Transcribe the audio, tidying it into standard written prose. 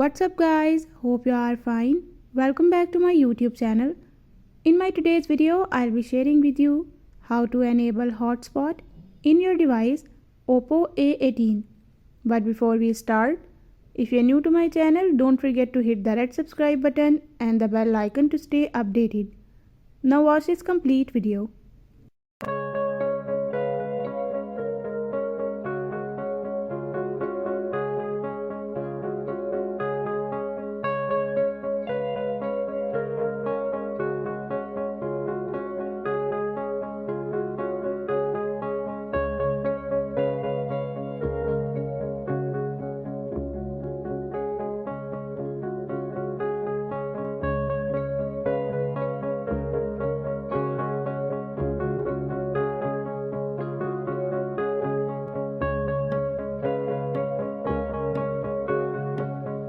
What's up guys? Hope you are fine. Welcome back to my YouTube channel. In my today's video, I'll be sharing with you how to enable hotspot in your device OPPO A18. But before we start, if you're new to my channel, don't forget to hit the red subscribe button and the bell icon to stay updated. Now watch this complete video.